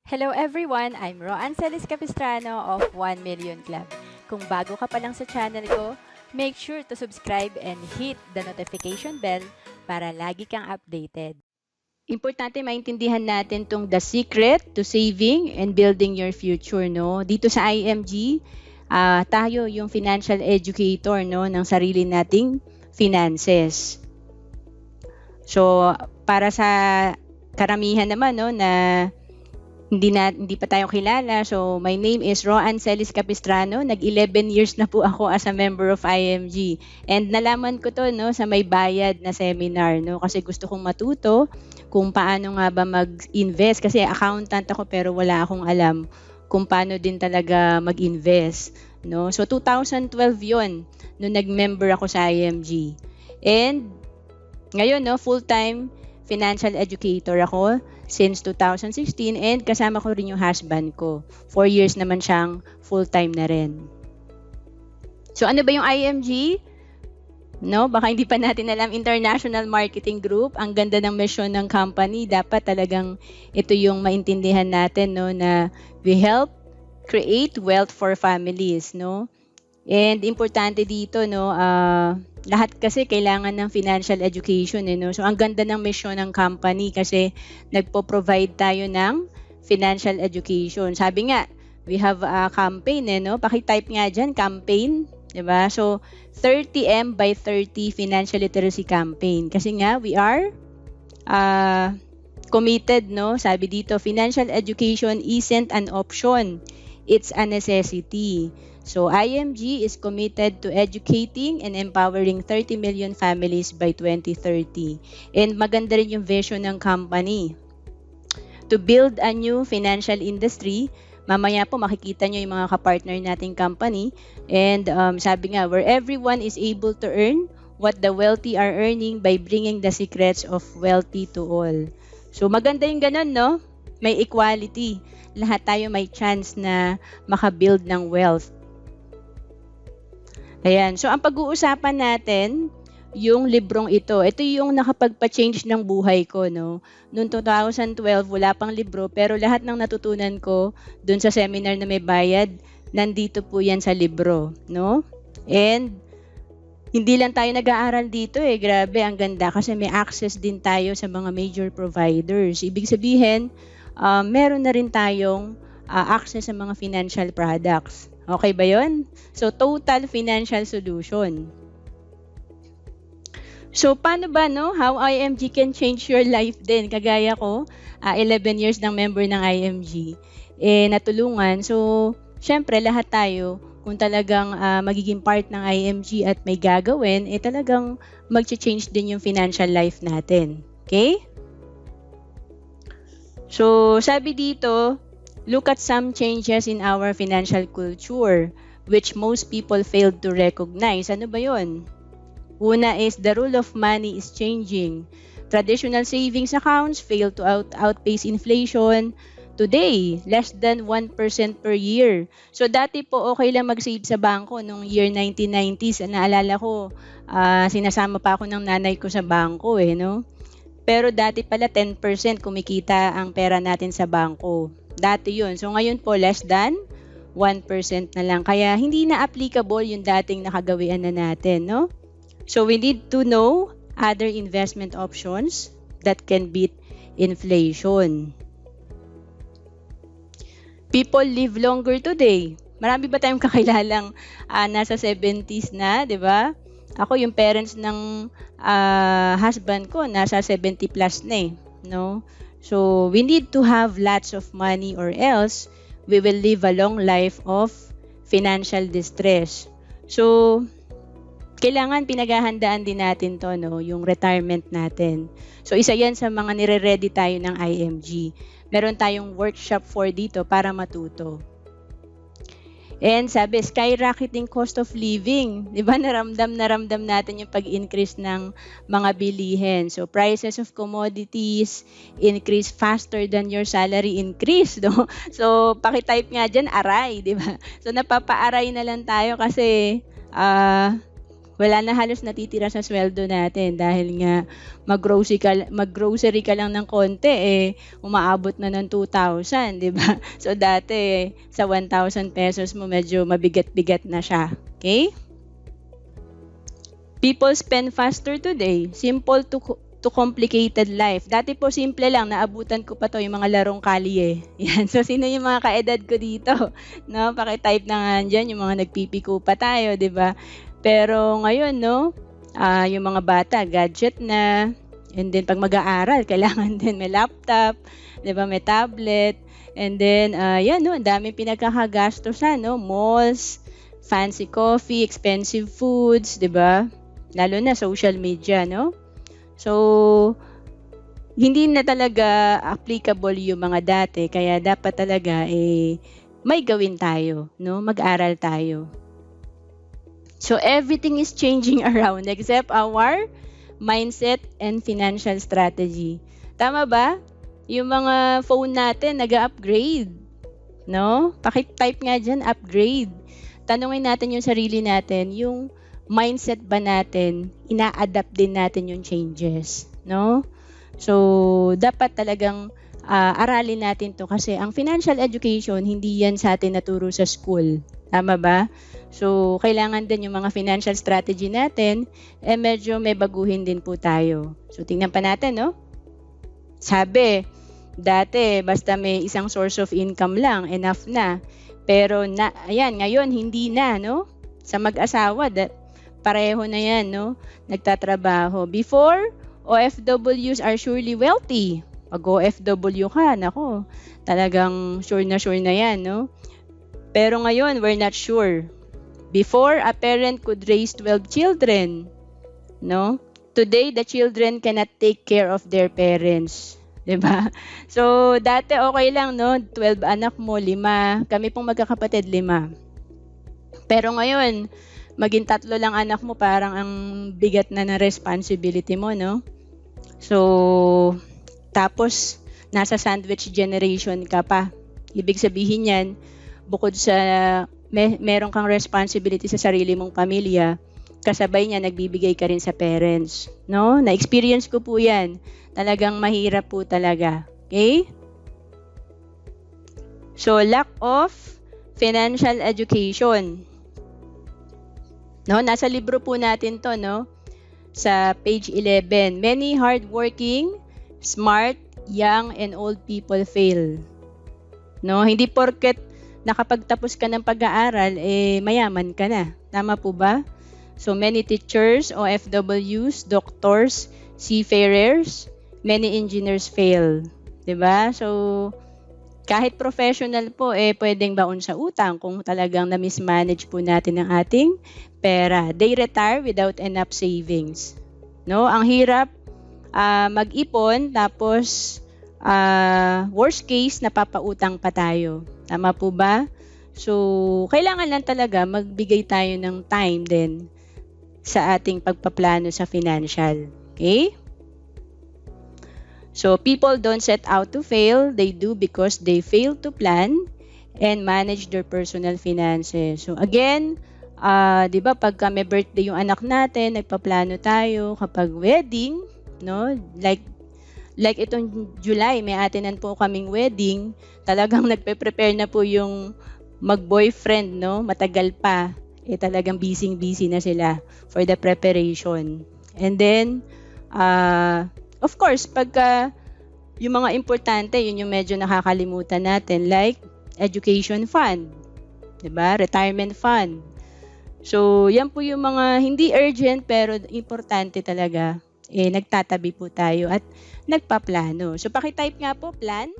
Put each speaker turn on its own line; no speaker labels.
Hello everyone! I'm Roan Celis Capistrano of 1 Million Club. Kung bago ka pa lang sa channel ko, make sure to subscribe and hit the notification bell para lagi kang updated. Importante maintindihan natin tong the secret to saving and building your future, no? Dito sa IMG, tayo yung financial educator, no, ng sarili nating finances. So, para sa karamihan naman, no, na hindi pa tayo kilala. So, my name is Roan Celis Capistrano. Nag-11 years na po ako as a member of IMG. And nalaman ko to, no, sa may bayad na seminar, no, kasi gusto kong matuto kung paano nga ba mag-invest. Kasi accountant ako pero wala akong alam kung paano din talaga mag-invest, no. So, 2012 yon nung nag-member ako sa IMG. And ngayon, no, full-time financial educator ako since 2016 and kasama ko rin yung husband ko. 4 years naman siyang full-time na rin. So ano ba yung IMG? No, baka hindi pa natin alam, International Marketing Group. Ang ganda ng mission ng company. Dapat talagang ito yung maintindihan natin, no, na we help create wealth for families, no? And importante dito, no, lahat kasi kailangan ng financial education, no? So, ang ganda ng mission ng company kasi nagpo-provide tayo ng financial education. Sabi nga, we have a campaign, no? Paki-type nga dyan, campaign, diba? So, 30M by 30 Financial Literacy Campaign. Kasi nga, we are committed, no? Sabi dito, financial education isn't an option. It's a necessity. So, IMG is committed to educating and empowering 30 million families by 2030. And maganda rin yung vision ng company. To build a new financial industry, mamaya po makikita nyo yung mga kapartner nating company. And sabi nga, where everyone is able to earn what the wealthy are earning by bringing the secrets of wealthy to all. So, maganda yung ganun, no? May equality. Lahat tayo may chance na makabuild ng wealth. Ayan. So, ang pag-uusapan natin, yung librong ito. Ito yung nakapagpa-change ng buhay ko, no? Noong 2012, wala pang libro, pero lahat ng natutunan ko dun sa seminar na may bayad, nandito po yan sa libro, no? And, hindi lang tayo nag-aaral dito, Grabe, ang ganda. Kasi may access din tayo sa mga major providers. Ibig sabihin, meron na rin tayong access sa mga financial products. Okay ba yon? So, total financial solution. So, paano ba, no? How IMG can change your life din? Kagaya ko, 11 years ng member ng IMG, natulungan. So, syempre, lahat tayo, kung talagang magiging part ng IMG at may gagawin, talagang mag-change din yung financial life natin. Okay? So, sabi dito, look at some changes in our financial culture which most people failed to recognize. Ano ba yun? Una is the rule of money is changing. Traditional savings accounts fail to outpace inflation. Today, less than 1% per year. So, dati po okay lang mag-save sa bangko nung year 1990s. Naalala ko, sinasama pa ako ng nanay ko sa bangko, no? Pero dati pala 10% kumikita ang pera natin sa bangko. Dati yun. So ngayon po less than 1% na lang. Kaya hindi na applicable yung dating nakagawian na natin, no? So we need to know other investment options that can beat inflation. People live longer today. Marami ba tayong kakilalang nasa 70s na, di ba? Ako, yung parents ng husband ko, nasa 70 plus na no? So, we need to have lots of money or else we will live a long life of financial distress. So, kailangan pinaghahandaan din natin to, no? Yung retirement natin. So, isa yan sa mga nire-ready tayo ng IMG. Meron tayong workshop for dito para matuto. And sabi, skyrocketing cost of living. Di ba, naramdam natin yung pag-increase ng mga bilihin. So, prices of commodities increase faster than your salary increase. No? So, pakitype nga dyan, aray. Di ba? So, napapaaray na lang tayo kasi
wala na halos natitira sa sweldo natin dahil nga mag-grocery ka lang ng konti, umaabot na ng 2,000, di ba? So, dati, sa 1,000 pesos mo, medyo mabigat-bigat na siya. Okay? People spend faster today. Simple to complicated life. Dati po, simple lang. Naabutan ko pa to yung mga larong kalye. Yan. So, sino yung mga kaedad ko dito? No? Pakitype na nga dyan, yung mga nagpipiko pa tayo, di ba? Pero ngayon, no, yung mga bata, gadget na, and then pag mag-aaral, kailangan din may laptop, di ba, may tablet, and then, yan, no, ang daming pinagkakagastosan, no, malls, fancy coffee, expensive foods, di ba, lalo na social media, no, so, hindi na talaga applicable yung mga dati, kaya dapat talaga, may gawin tayo, no, mag-aral tayo. So, everything is changing around except our mindset and financial strategy. Tama ba? Yung mga phone natin, nag-upgrade. No? Pakitype nga dyan, upgrade. Tanungin natin yung sarili natin, yung mindset ba natin, ina-adapt din natin yung changes. No? So, dapat talagang aralin natin to kasi ang financial education, hindi yan sa atin naturo sa school. Tama ba? So, kailangan din yung mga financial strategy natin, medyo may baguhin din po tayo. So, tingnan pa natin, no? Sabi, dati, basta may isang source of income lang, enough na. Pero, ayan, ngayon, hindi na, no? Sa mag-asawa, pareho na yan, no? Nagtatrabaho. Before, OFWs are surely wealthy. Pag OFW ka, nako, talagang sure na yan, no? Pero ngayon, we're not sure. Before, a parent could raise 12 children. No? Today, the children cannot take care of their parents. Diba? So, dati okay lang, no? 12 anak mo, 5. Kami pong magkakapatid, 5. Pero ngayon, maging 3 lang anak mo, parang ang bigat na responsibility mo, no? So, tapos, nasa sandwich generation ka pa. Ibig sabihin yan, bukod sa meron kang responsibility sa sarili mong pamilya, kasabay niya nagbibigay ka rin sa parents. No? Na-experience ko po yan. Talagang mahirap po talaga. Okay? So, lack of financial education. No? Nasa libro po natin to, no? Sa page 11. Many hardworking, smart, young, and old people fail. No? Hindi porket nakapagtapos ka ng pag-aaral, mayaman ka na. Tama po ba? So, many teachers, OFWs, doctors, seafarers, many engineers fail. Diba? So, kahit professional po, pwedeng baon sa utang kung talagang na-mismanage po natin ang ating pera. They retire without enough savings. No? Ang hirap mag-ipon, tapos worst case, napapautang pa tayo. Tama po ba? So, kailangan lang talaga magbigay tayo ng time din sa ating pagpaplano sa financial. Okay? So, people don't set out to fail. They do because they fail to plan and manage their personal finances. So, again, di ba, pagka may birthday yung anak natin, nagpaplano tayo. Kapag wedding, no? Like itong July, may atinan po kaming wedding. Talagang nagpe-prepare na po yung mag-boyfriend, no? Matagal pa. Talagang busy-busy na sila for the preparation. And then, of course, pagka yung mga importante, yun yung medyo nakakalimutan natin, like education fund, diba? Retirement fund. So, yan po yung mga hindi urgent pero importante talaga. Nagtatabi po tayo at nagpaplano. So, pakitype nga po, plan.